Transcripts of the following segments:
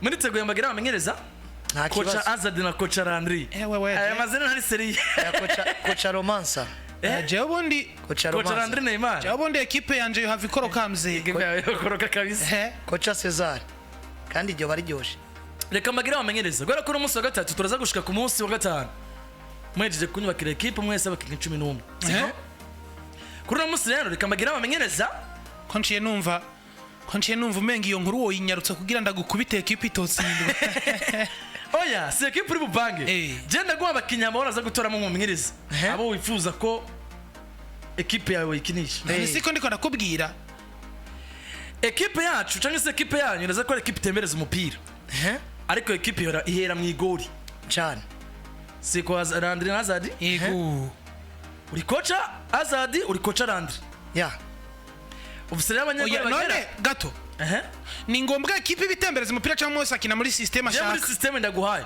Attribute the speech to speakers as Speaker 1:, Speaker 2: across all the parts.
Speaker 1: Muriteguye mbagira bamenyereza kocha Azad na kocha Landry aya mazina hari seri
Speaker 2: kocha Romansa
Speaker 3: je ubundi
Speaker 1: kocha Landry Neymar
Speaker 3: je ubundi equipe yanje yo havi koroka mze
Speaker 1: koroka kabisa
Speaker 2: kocha Cesar kandi ryo bari ryoshe
Speaker 1: reka mbagira bamenyereza gwera ko umunsi wa gatatu turaza gushika ku munsi wa gatanu mwejeje kunyubakira equipe mwese abakinyi 11 kuri umunsi rero reka mbagira bamenyereza
Speaker 3: konchiye numva umenga iyo nkuru woyinyarutse kugira ndagukubite equipe itotsindwa
Speaker 1: oya si equipe uri bubange je ndaguha abakinya amahoro aza gutoramo umumenyereza abo wifuza ko equipe yawe ikinisha
Speaker 3: siko ndiko ndakubwira
Speaker 1: equipe yacu cyangwa se equipe yanyu iraza ko equipe tembereza umupira ariko equipe yora ihera mu igori
Speaker 2: cyane
Speaker 1: siko Landry na Azad
Speaker 3: yego
Speaker 1: uri kocha Azad uri kocha Landry ubusere abanyagora
Speaker 3: none gato ni ngombwa equipe bitembereza umupira cyangwa mose akina muri system ashaka
Speaker 1: muri system ndaguhaye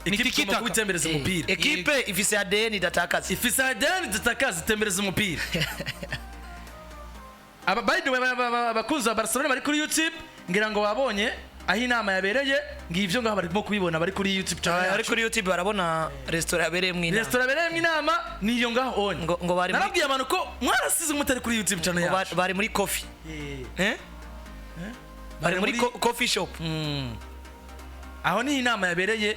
Speaker 1: equipe igomba kubitembereza umupira
Speaker 2: equipe ifise ADN idatakaza
Speaker 1: itembereza umupira aba by the way abakunzi ba Barcelona bari kuri YouTube ngira ngo babonye aho inama yabereye ngivyo ngaho barimo kubibona bari kuri YouTube channel
Speaker 2: bari kuri YouTube barabona restaurant yabereye
Speaker 1: mw'inama niyo ngaho onye
Speaker 2: ngo bari
Speaker 1: narabwiye abantu ko mwarasize umutari kuri YouTube channel yacu
Speaker 2: bari muri coffee bari muri coffee shop
Speaker 1: aho ni inama yabereye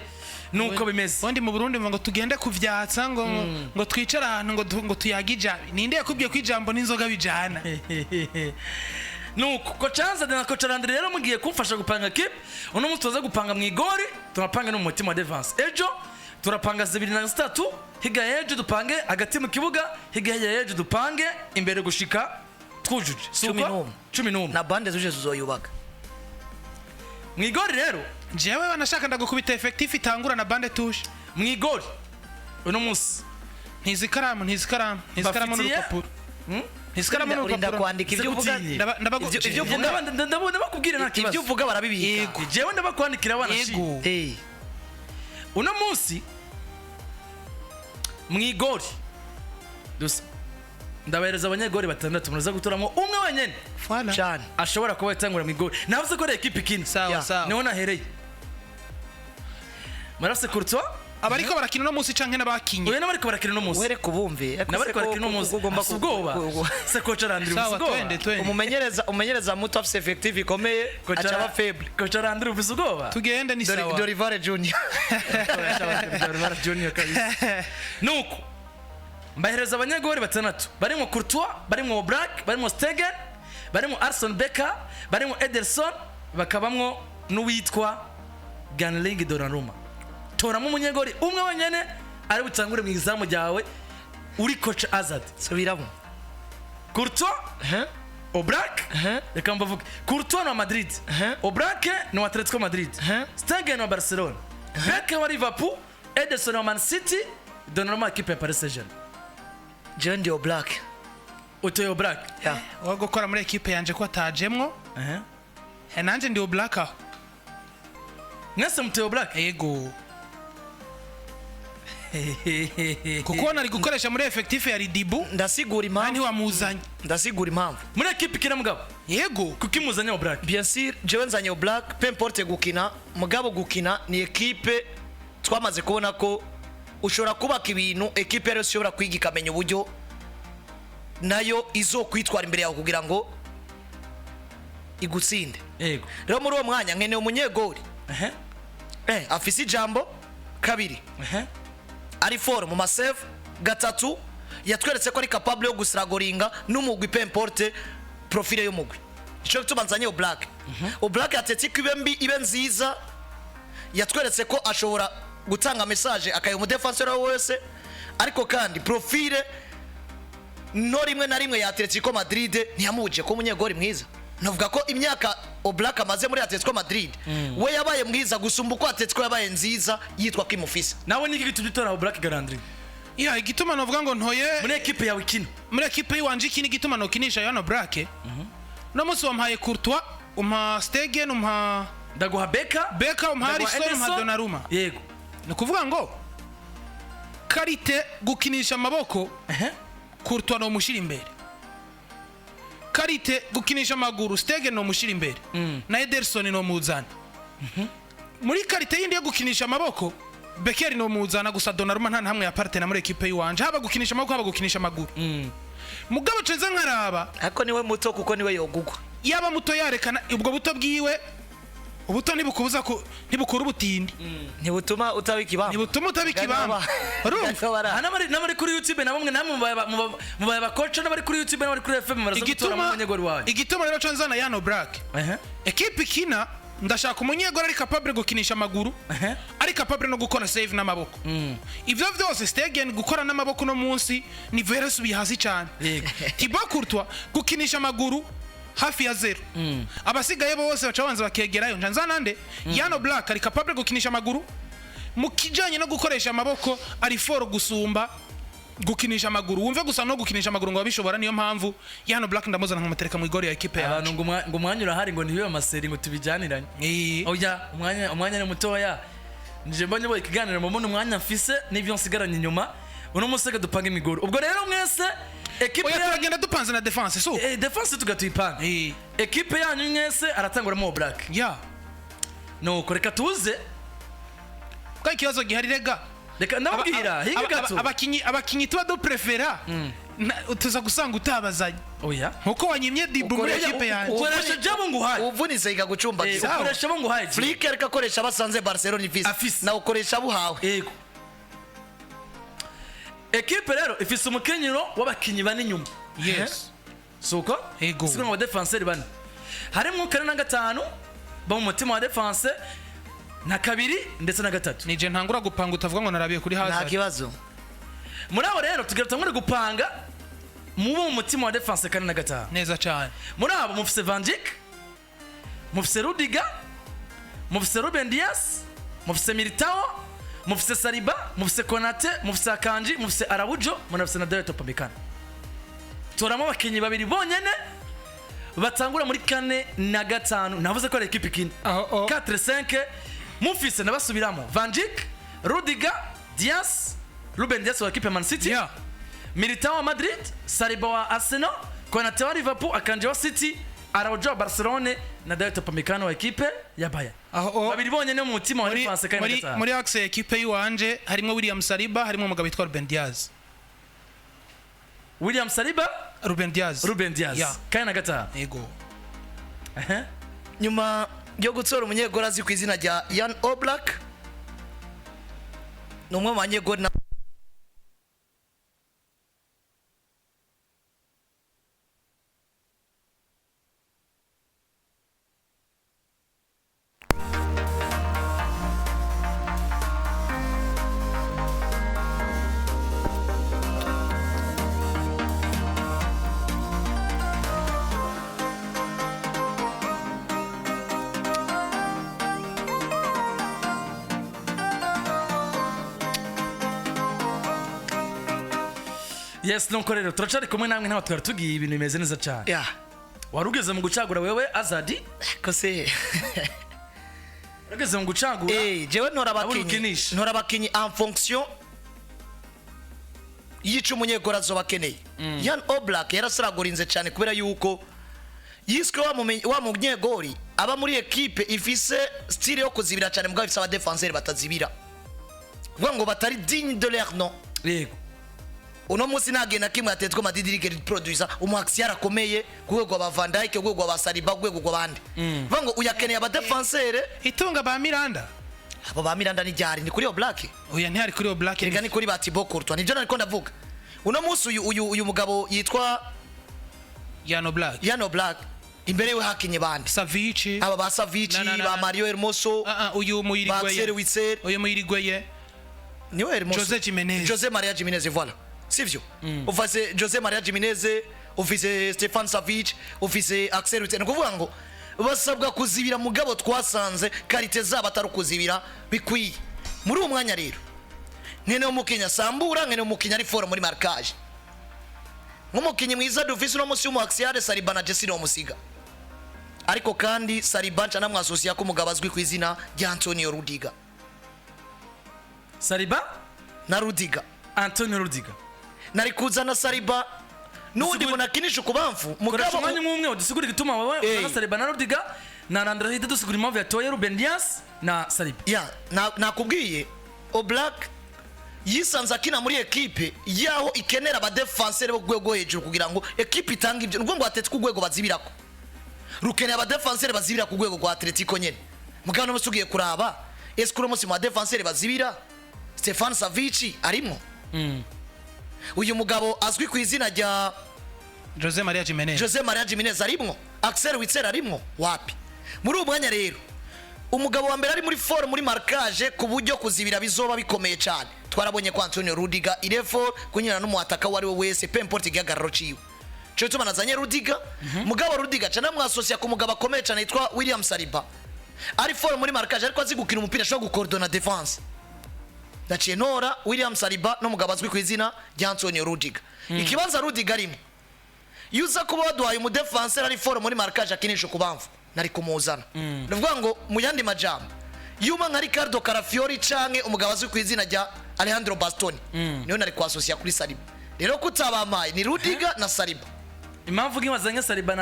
Speaker 1: nuko bimeze
Speaker 3: wandi mu Burundi ngo tugende kuvyatsa ngo twicara ahantu ngo tuyagija ninde yakubwiye ko ijambo n'inzoga bijana
Speaker 1: nuko kocha Azad na kocha Landry rero mugiye kumfasha gupanga equipe uno munsi tuza gupanga mu igori turapanga no mu mutima defense ejo turapanga 23 higa ejo dupange hagati mu kibuga higa ejo dupange imbere gushika twujuje 11
Speaker 2: na bande zuje zuzoyubaka
Speaker 1: mu igori rero
Speaker 3: jewe banashaka ndagukubita effective itangura na bande touche
Speaker 1: mu igori uno munsi
Speaker 3: ntizikaramu n'urupapuro
Speaker 2: Nisikaramu n'urupapuro kwandika ivyo uvuga
Speaker 1: ndabona bakubwira nta kibazo
Speaker 2: ivyo uvuga barabibika
Speaker 1: jewe ndabakwandikira abana shi uno munsi mwigori dus ndabahereza abanyagori batandatu muraza gutoramo umwe wenyene
Speaker 2: cyane
Speaker 1: ashobora kuba yatangura mwigori navuze ko ari equipe ikindi
Speaker 3: sawa
Speaker 1: niho nahereye marafse Courtois
Speaker 3: abariko barakina no munsi canke nabakinye
Speaker 1: oya nabariko barakina no munsi
Speaker 2: were kubumve
Speaker 1: nabariko barakina no munsi ugomba kubwoba se kocha Landry
Speaker 3: ubwoba
Speaker 2: umumenyereza muto afise effective ikomeye acaba faible
Speaker 1: kocha Landry ubwoba
Speaker 3: tugende ni sawa
Speaker 2: Dorivare Junior
Speaker 1: kabisa nuko mbahereza abanyagori batandatu barimo Courtois barimo Black barimo Stegen barimo Arsene Becker barimo Ederson bakabamwo n'uwitwa Ganling Donnarumma toramo umunyegori umwe wenyene ari butangure mu izamu ryawe uri coach Azad
Speaker 2: subiramo
Speaker 1: Courtois Oblak reka mbavuge Courtois no Madrid Oblak no Atletico Madrid Stegen no Barcelona Becker wa Liverpool Ederson no Man City Donnarumma equipe ya Paris Saint-Germain
Speaker 2: John de Oblak
Speaker 1: Otoyo Oblak
Speaker 3: wagokora muri equipe yanje ko atajemwo nanje ndi Oblak aho
Speaker 1: Nese muteo Oblak
Speaker 3: yego kuko nari gukoresha muri effective ya Ridibu
Speaker 2: ndasigura impamvu
Speaker 3: ntiwamuzanye
Speaker 1: muri equipe kina mugabo
Speaker 3: yego
Speaker 1: kuko imuzanye Oblak
Speaker 2: bien sûr jewe nzanye Oblak peu importe gukina mugabo gukina ni equipe twamaze kubona ko ushobora kubaka ibintu equipe yari ushobora kwiga ikamenya uburyo nayo izokwitwara imbere yawe kugira ngo igutsinde
Speaker 1: yego
Speaker 2: rero muri uwo mwanya nkene umunyegori afise ijambo kabiri ari for mu masave gatatu yatweretse ko ari capable yo gusiragoringa n'umugwi peu importe profile y'umugwi ico tubanzanye Oblak Atletico ibe nziza yatweretse ko ashobora gutanga message akayo mu defenseur wese ariko kandi profile no rimwe na rimwe ya Atletico Madrid ntiyamuje ko umunyegori mwiza navuga ko imyaka Oblak amaze muri Atletico Madrid we yabaye mwiza gusumba uko Atletico yabaye nziza yitwa kimufisa
Speaker 1: nawe niki gitubitora Oblak Landry
Speaker 3: igituma novuga ngo ntoye
Speaker 1: muri equipe yawe kino
Speaker 3: muri equipe yiwanje ikini gituma no kinisha yana Oblak no munsi wampaye Courtois umpa Stegen umpa
Speaker 1: ndaguha Becker
Speaker 3: umpa Alisson umpa Donnarumma
Speaker 1: yego
Speaker 3: no kuvuga ngo karite gukinisha amaboko Courtois no mushira imbere karite gukinisha amaguru Stegen no mushira imbere na Ederson no muzana muri karite yindi yo gukinisha amaboko Bekeri no muzana gusa Donnarumma nta hamwe ya partner muri equipe yiwanje haba gukinisha amaboko haba gukinisha amaguru mugabo ceza nkaraba
Speaker 2: ariko niwe muto kuko niwe yogugwa
Speaker 3: yaba muto yarekana ubwo buto bwiwe ubuto ntibukubuza ko ntibukura ubutindi
Speaker 2: ntibutuma utabikibamba
Speaker 3: ntibutuma utabikibamba urumva
Speaker 1: n'abari kuri YouTube na bamwe namwe mubaye bakoca n'abari kuri YouTube n'abari kuri FM baraza gutora mu munyegori wawe
Speaker 3: igituma rero canzana Yano Black equipe kina ndashaka umunyegori ari capable gukinisha amaguru ari capable no gukora save n'amaboko ivyo vyose Stegen gukora n'amaboko no munsi ni very subi hasi cyane Thibaut Courtois gukinisha amaguru hafi ya zero abasigaye bose bacabanza bakegerayo njanzana nde Yano Black ari capable gukinisha amaguru mu kijanye no gukoresha amaboko ari foro gusumba gukinisha amaguru wumve gusa no gukinisha amaguru ngo babishobora niyo mpamvu Yano Black ndamuzana nkamutereka mu igori ya equipe yacu
Speaker 1: abantu ngo umwanya urahari ngo ntibibe amaseri ngo tubijyaniranye oya umwanya ni mutoya nije mbonye bo ikiganiro mu muntu umwanya mfise n'ivyo nsigaranye inyuma uno musega dupanga imigoro ubwo rero mwese equipe
Speaker 3: turagenda dupanze na defense so
Speaker 1: defense tugatuyipanga equipe yanyu mwese aratangura mo Black no koreka tuze
Speaker 3: kwa ikibazo gihari rega
Speaker 1: reka ndabwira higa gato
Speaker 3: abakinyi tuba do prefera tuza gusanga utabazanye
Speaker 1: oya
Speaker 3: nkuko wanyimye dibu muri equipe yanjye
Speaker 1: ukoresha jabo nguhaye
Speaker 2: uvunise igagucumba
Speaker 1: ukoresha bo nguhaye
Speaker 2: Flick ariko akoresha basanze Barcelona visi na ukoresha buhawe
Speaker 1: yego equipe rero ifise umukenyero w'abakinyi bane nyuma suko
Speaker 3: yego
Speaker 1: siko ngo defenseur bane harimo 45 ba mu mutima wa defense na kabiri ndetse na gatatu
Speaker 3: nije ntangura gupanga utavuga ngo narabiye kuri haza
Speaker 2: nta kibazo
Speaker 1: muri abo rero tugatangura gupanga mu mutima wa defense kandi na gatanu
Speaker 3: neza cyane
Speaker 1: muri abo mufise Van Dijk mufise Rudiger mufise Ruben Dias mufise Militao mufise Saliba mufise Konate mufise Akanji mufise Araujo mufise na Dayot Upamecano toramo abakinyi babiri bonyene batangura muri 4 na 5 navuze ko ari equipe kine 4-5 mufise nabasubiramo Van Dijk Rudiger Dias Ruben Dias wa equipe Man City Militao wa Madrid Saliba wa Arsenal Konate wa Liverpool Akanji wa City Araujo wa Barcelona na Dayot Upamecano wa equipe ya Bayern babiri bonyene mu mutima wa defense kandi
Speaker 3: muri axe ya equipe yiwanje harimo William Saliba harimo umugabo witwa Ruben Dias
Speaker 1: William Saliba
Speaker 3: Ruben Dias
Speaker 1: kandi na gatanu
Speaker 3: yego
Speaker 2: nyuma yo gutsora umunyegori azi ku izina rya Yan Oblak numwe mu banyegori
Speaker 1: Yes nuko rero turacari kumwe namwe ntaho twari tugiye ibintu bimeze neza cyane warugeze mu gucagura wewe Azadi
Speaker 2: ko se
Speaker 1: warugeze mu gucagura
Speaker 2: jewe ntora abakinyi en fonction yica umunyegori azobakeneye Yan Oblak yarasiragorinze cyane kubera yuko yiswe wa munyegori aba muri equipe ifise style yo kuzibira cyane mugabo ifise aba defenseur batazibira vuga ngo batari digne de leur nom
Speaker 1: yego
Speaker 2: uno musi nagenda kimwe Atletico Madrid ligue producer umuaxi yarakomeye kugwego aba Van Dijk kugwego aba Saliba kugwego gwabandi vuga ngo uyakeneye aba defenseur
Speaker 3: itunga ba Miranda
Speaker 2: abo ba Miranda ni jari ni kuri Oblak
Speaker 3: oya ntihari kuri Oblak
Speaker 2: rega ni kuri ba Thibaut Courtois nivyo nariko ndavuga uno musi uyu mugabo yitwa
Speaker 3: Yano
Speaker 2: Black imbere we hakinye bandi
Speaker 3: Savic
Speaker 2: aba ba Savic ba Mario Hermoso
Speaker 3: uyu
Speaker 2: muyirigweye
Speaker 3: uyu muyirigweye
Speaker 2: niwe Hermoso Jose Maria Jimenez voilà sivyo ufase Jose Maria Jimenez ufise Stefan Savic ufise Axel Witsel kuvuga ngo basabwa kuzibira mugabo twasanze karite zabo atari kuzibira bikwiye muri uwo mwanya rero nkene umukinya sambura nkene umukinya ari foro muri marquage nk'umukinyi mwiza dufise no musi w'umuaxiale Saliba na Jesse no musiga ariko kandi Saliba cana mwasosiya ko mugabo azwi ku izina rya Antonio Rudiger
Speaker 1: Saliba
Speaker 2: na Rudiger
Speaker 1: Antonio Rudiger
Speaker 2: nari kuzana Saliba nundi munakinisha kubamfu
Speaker 1: mugabo mwanya umwe udisigura gituma wawe Saliba na Rudiger na Andrea hita dusigura impamvu yatoye Ruben Dias na Saliba.
Speaker 2: nakubwiye Oblak yisanze akina muri ekipe yaho ikenera aba defenseur bo gwego hejuru kugira ngo ekipe itanga ibyo ngo atetse ku gwego bazibirako rukeneye aba defenseur bazibira ku gwego rwa Atletico nyene mugabo no musugiye kuraba eskuro musi mu defenseur bazibira Stefan Savic arimo uyu mugabo azwi ku izina rya
Speaker 3: Jose Maria Jimenez arimo Axel Witsel arimo wapi muri umwanya rero umugabo wa mbere ari muri forme muri marquage ku buryo kuzibira bizoba bikomeye cyane twarabonye kwa Antonio Rudiger irefo kunyana n'umuataka wari we wese pe importe gihagararo ciwe cyo tuma nazanye Rudiger mugabo Rudiger cyane mwasosia ku mugabo akomeye cyane yitwa William Saliba ari forme muri marquage ariko azigukina umupira sho gukordona defense ndaciye nora William Saliba no mugabo azwi ku izina rya Antonio Rudiger ikibanza Rudiger arimo yuza kuba waduhaye mu defenseur ari forme muri marquage akinisha kubamvu nari kumuzana ndavuga ngo mu yandi majambo yuma nka Ricardo Carafiori canke umugabo azwi ku izina rya Alejandro Bastoni niyo nari kwasosia kuri Saliba rero kutabamaye ni Rudiger na Saliba
Speaker 1: impamvu ngimazanye Saliba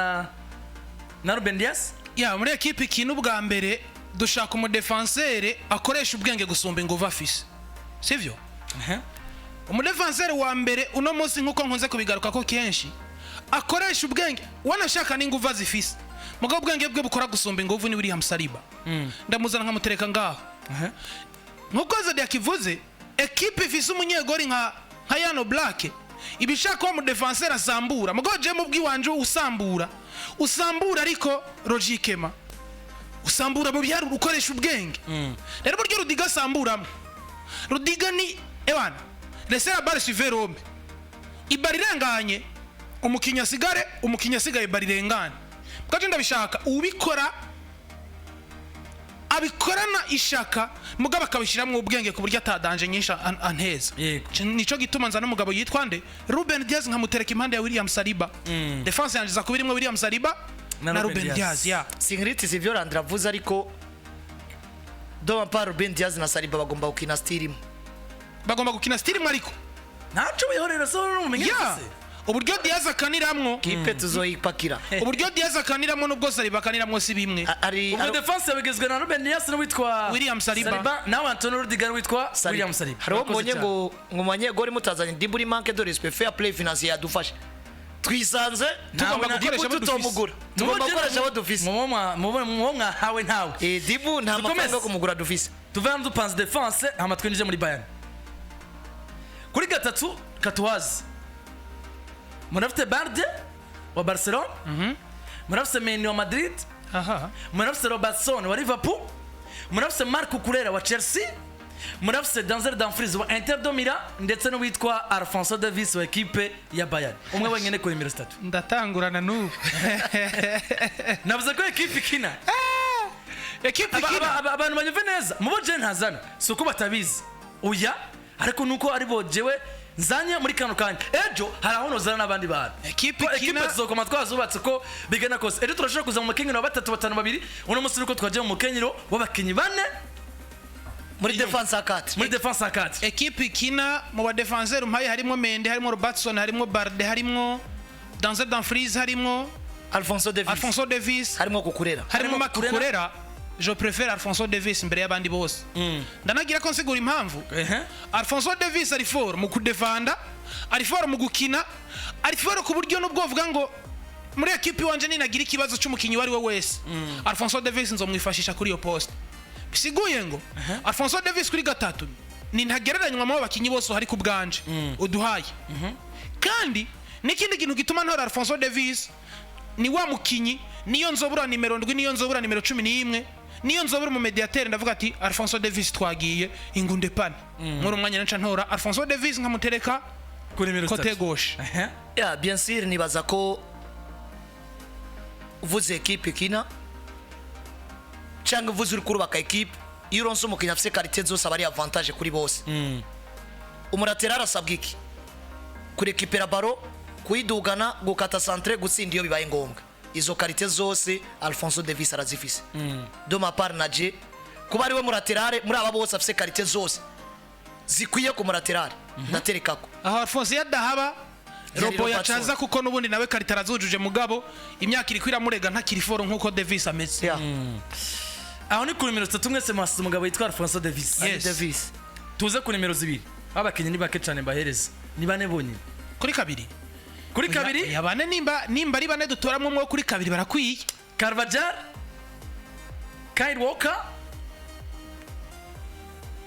Speaker 1: na Ruben Dias
Speaker 3: muri ekipe ikintu bwa mbere dushaka umu defenseur akoresha ubwenge gusumba inguvu afise sivyo umu defenseur wa mbere uno munsi nkuko nkunze kubigaruka ko kenshi akoresha ubwenge wanashaka n'inguvu azifise mugabo ubwenge bwe bukora gusumba inguvu ni William Saliba ndamuzana nkamutereka ngaho nkuko Zodi yakivuze ekipe ifise umunyegori nka Yano Black ibishaka wa mu defenseur asambura mugabo je mu bwiwanje usambura ariko logiquement usambura mu byaro ukoresha ubwenge rero buryo Rudiger asamburamo Rudiger ni ewana laisser la balle suivre l'homme ibarirenganye umukinya sigaye barirengane bwaje ndabishaka ubikora abikorana ishaka mugabo akabishiramwe ubwenge ku buryo atadanje nyinshi anteza nico gituma nza n'umugabo yitwa nde Ruben Dias nkamutereka impande ya William Saliba defense yanjiza kubirimwe William Saliba na Ruben Dias
Speaker 2: Singriti sivyo Landra vuza ariko doma pa Ruben Dias na Saliba bagomba gukina stilimu ariko
Speaker 1: naco bihorera so n'umumenyereza
Speaker 3: uburyo Diaz akaniramwo
Speaker 2: kipe tuzoyipakira
Speaker 3: uburyo Diaz akaniramwo nubwo Saliba akaniramwo si bimwe
Speaker 1: ubu defense yabigizwe na Ruben Dias n'uwitwa
Speaker 3: William Saliba
Speaker 1: nawe Antonio Rudiger witwa William Saliba
Speaker 2: haro mbonye ngo manyegori mutazanye ndiburi manque de respect fair play financier yadufasha twisanze tugomba gukoresha abo dufise
Speaker 1: mumwe hawe ntawe
Speaker 2: dibu nta mafaranga yo kumugura dufise
Speaker 1: tuvana dupanze defense hama twinjije muri Bayern kuri gatatu katuwazi munafite Barde wa Barcelona munafite Mendy wa Madrid munafite Robertson wa Liverpool munafite Marco Cucurella wa Chelsea munafite Denzel Dumfries wa Inter de Milan ndetse no witwa Alphonso Davies wa equipe ya Bayern umwe wenyene kuri nimero 3
Speaker 3: ndatangurana n'ubu
Speaker 1: navuze ko equipe ikina abantu banyumve neza muboje ntazana suko batabizi uya ariko nuko ari bojewe nzanye muri kano kanya ejo haraho nozana nabandi bantu equipe zokoma twazubatse ko bigana kose ejo turashaka kuza mu makenyero wa 3-5-2 uno musi uko twaje mu makenyero w'abakinyi bane
Speaker 2: muri defense akati
Speaker 3: equipe ikina mu ba defenseur mpaye harimo Mendy harimo Robertson harimo Barde harimo Denzel Dumfries harimo
Speaker 2: Alphonso
Speaker 3: Davies
Speaker 2: harimo
Speaker 3: Cucurella je préfère Alphonso Davies mbere y'abandi bose ndanagira ko nsigura impamvu Alphonso Davies ari fort mu kudefanda ari fort mu gukina ari fort ku buryo nubwo uvuga ngo muri equipe wanje ninagira ikibazo cy'umukinyi wari we wese Alphonso Davies nzomwifashisha kuri iyo poste bisiguye ngo Alphonso Davies kuri gatatu ni ntagereranywa mu bakinyi bose hari ku bwanje uduhaye kandi n'ikindi kintu gituma ntora Alphonso Davies ni wa mukinyi niyo nzobura nimero 7 niyo nzobura nimero 11 niyo nzobura mu mediateur ndavuga ati Alphonso Davies twagiye ingunde pane muri umwanya nca ntora Alphonso Davies nkamutereka
Speaker 1: kuri nimero 3
Speaker 3: côté gauche
Speaker 2: bien sûr nibaza ko vuze equipe kina cyangwa vuze uri kurubaka equipe iyo uronse umukinya afise qualité zose abari avantage kuri bose umuraterara asabwa iki kuri ekipera baro kuyidugana gukata centre gutsinda iyo bibaye ngombwa izo qualité zose Alphonso Davies arazifise de ma part naje kuba ari we muraterare muri aba bose afise qualité zose zikwiye ku muraterare ndaterekako
Speaker 3: aho Alphonso yadahaba robo yacaza kuko nubundi nawe karita arazujuje mugabo imyaka iri kwiramurega ntakiri foro nkuko Davis ameze.
Speaker 1: Aho ni ku nimero 3 mwese mwasize umugabo yitwa Alphonso Davis.
Speaker 2: Davis
Speaker 1: Tuze ku nimero 2 abakenye ni bake cyane bahereza ni bane bonyine
Speaker 3: kuri kabiri yabane nimba ari bane dutoramo umwe kuri kabiri barakwiye.
Speaker 1: Carvajal, Kyle Walker,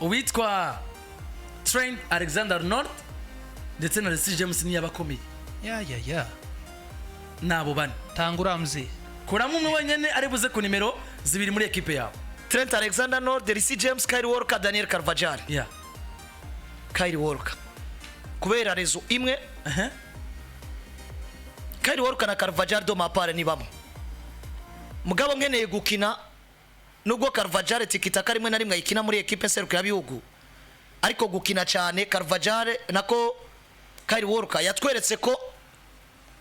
Speaker 1: uwitwa Trent Alexander-Arnold ndetse na Reece James ni yabakomeye.
Speaker 3: Ya
Speaker 1: Nabo bane
Speaker 3: tangura mze
Speaker 1: kuramo umwe wenyene ari buze ku nimero 2 muri equipe yawe.
Speaker 2: Trent Alexander-Arnold, Reece James, Kyle Walker, Daniel Carvajal. Kyle Walker kubera rezo imwe Kyle Walker na Carvajal do mapare ni bamwe mugabo ngeneye gukina nubwo Carvajal tikitaka rimwe na rimwe ikina muri equipe seruko yabihugu ariko gukina cyane Carvajal nako Kyle Walker yatweretse ko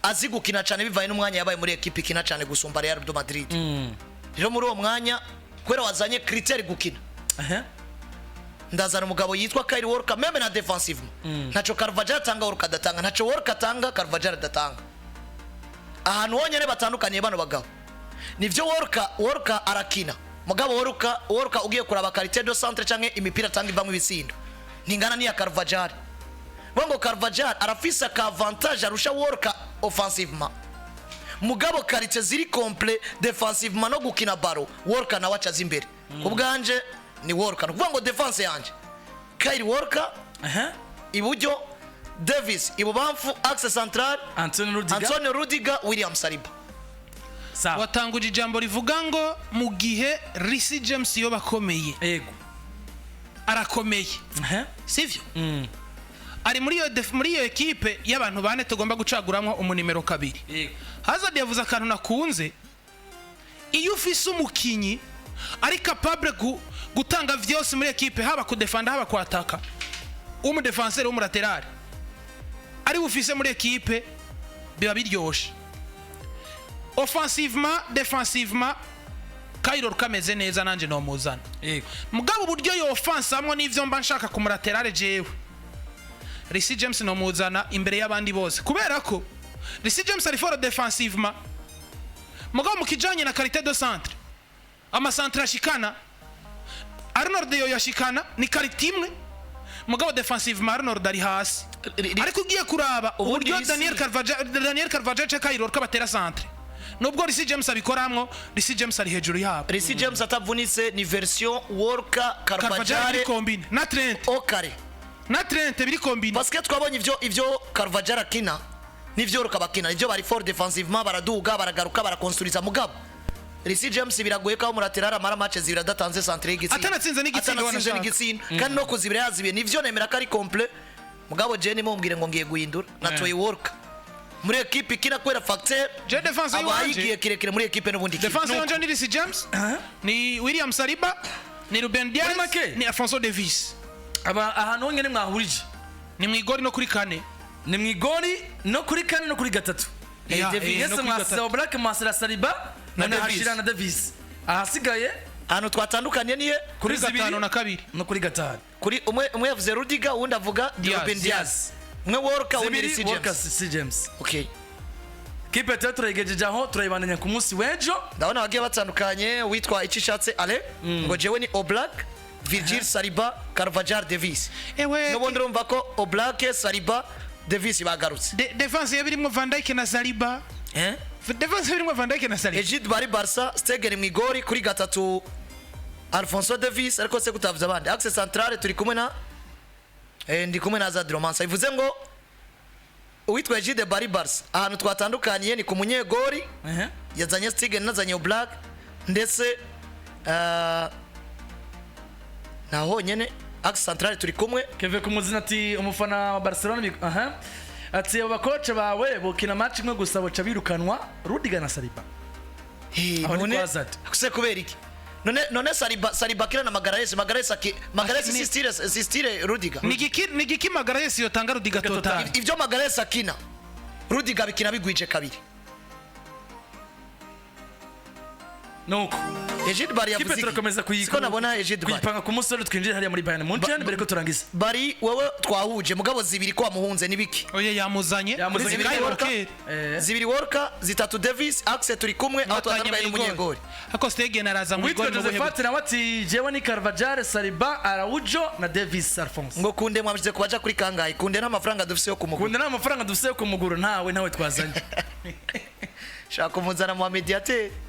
Speaker 2: azi gukina cyane bivaye n'umwanya yabaye muri equipe ikina cyane gusumba Real de Madrid. Rero muri uwo mwanya kwera wazanye critère gukina ndazana umugabo yitwa Kyle Walker meme na defensive ntaco Carvajal atanga Walker adatanga ntaco Walker atanga Carvajal adatanga ahantu honyene batandukaniye bano bagabo nivyo Walker arakina mugabo Walker ugiye kuraba qualité de centre canke imipira atanga ivamwe ibisindo ningana ni ya Carvajal bongo Carvajal arafisa ka avantage arusha Walker offensivement mugabo qualité ziri complet defensivement no gukina baro Walker na wacha zimbere kubganje ni Walker kuvuga ngo defense yanje Kyle Walker iburyo Davis ibubamfu axe central Antonio Rudiger William Saliba.
Speaker 3: Watanguje ijambo rivuga ngo mu gihe Reece James yo bakomeye
Speaker 1: yego
Speaker 3: arakomeye sivyo ari muri iyo equipe y'abantu bane tugomba gucaguramwo umunimero 2
Speaker 1: yego
Speaker 3: Hazard yavuze akantu nakunze iyo ufise umukinyi ari capable gutanga vyose muri equipe haba kudefenda haba kwataka umudefenseur umulateral ari ufise muri equipe biba biryoshe offensivement défensivement Kyle Walker kameze neza nanje no muzana mugabo buryo yo offense amwe n'ivyo mba nshaka ku mulateral jewe Reece James no muzana imbere y'abandi bose kubera ko Reece James ari fort défensivement mugabo mukijanye na qualité de centre ama centre ashikana Arnold yo yashikana ni qualité imwe mugabo defensivement Arnold ari hasi ariko ugiye kuraba uburyo Daniel Carvajal Kyle Walker batera centre nubwo Reece James abikoramwo Reece James ari hejuru yabo.
Speaker 2: Reece James atavunitse ni version Walker Carvajal
Speaker 3: combine na Trent
Speaker 2: okare
Speaker 3: na Trent biri combine
Speaker 2: parce que twabonye ivyo Carvajal akina nivyo Walker bakina ivyo bari fort defensivement baraduga baragaruka barakonstruiza mugabo Reece James biragoye ko muraterara mara match zibira datanze centre y'igitsi
Speaker 3: atanatsinze n'igitsinda
Speaker 2: kandi no kuzibira yazibiye nivyo nemera ko ari complet mugabo Jenny mumbwire ngo ngiye guhindura na Toy Walker muri equipe kina kwera facteur
Speaker 3: je defense
Speaker 2: abayigiye kirekire muri equipe n'ubundi
Speaker 3: defense yanje ni Reece James ni William Saliba ni Ruben Dias ni Alphonso Davis
Speaker 1: aba ahantu ngene mwahurije
Speaker 3: ni mwigori no kuri kane
Speaker 1: ni mwigori no kuri kane no kuri gatatu Davis mwasaba Black Masera Saliba na hashira na Davis ahasigaye
Speaker 2: hano twatandukanye niye
Speaker 3: kuri 5 na 2
Speaker 1: no kuri 5
Speaker 2: kuri umwe yavuze Rudiger undi avuga Ruben Dias umwe Walker undi Reece
Speaker 1: James
Speaker 2: okay
Speaker 1: kipe tatu turayigejeje aho turayibandanya ku munsi w'ejo
Speaker 2: ndabona bagiye batandukanye witwa icishatse ale ngo jewe ni Oblak Virgil Saliba Carvajal Davis n'ubundi urumva ko Oblak Saliba Davis bagarutse
Speaker 3: defense yabirimo Van Dijk na Saliba defense yabirimo Van Dijk na Saliba
Speaker 2: Egid bari Barca Stegen mwigori kuri gatatu Alphonso Davis ariko se kutavuza abandi axe centrale turi kumwe na ndi kumwe na Azad Romansa ivuze ngo uwitwa Egid bari Barca ahantu twatandukaniye ni ku munyegori yazanye Stegen nazanye Oblak ndetse naho nyene axe centrale turi kumwe
Speaker 1: keve kumuzina ati umufana wa Barcelona ati abakoce bawe bokina match imwe gusa boca birukanwa Rudiger na Saliba
Speaker 2: none akuse kubera iki none Saliba kira na Magalhaes si style Rudiger
Speaker 3: nigiki Magalhaes yotanga Rudiger total
Speaker 2: ivyo Magalhaes akina Rudiger bikina bigwije kabiri
Speaker 1: nuko
Speaker 2: Ejid Bari
Speaker 1: kipe
Speaker 2: yavuze
Speaker 1: turakomeza
Speaker 2: siko nabona Ejid Bari
Speaker 1: kuyipanga ku musore twinjira hariya muri Bayern Munich mbere ko turangiza.
Speaker 2: Bari wewe twahuje mugabo zibiri ko wamuhunze nibiki
Speaker 3: oye yamuzanye
Speaker 2: zibiri Worka zitatu Davis Axe turi kumwe aho twatandukanye n'umunyegori
Speaker 3: ako Stegen araza mu
Speaker 1: witwa
Speaker 3: igori mu
Speaker 1: Josephat
Speaker 3: buhe
Speaker 1: nawe ati jewe ni Carvajal Saliba Araujo na Davis Alphonse
Speaker 2: ngo kunde mwamije kubaja kuri kangahe kunde nta mafaranga dufise yo kumugura
Speaker 1: kunde nta mafaranga dufise yo kumugura ntawe twazanye
Speaker 2: shaka kumuzana mu mediateur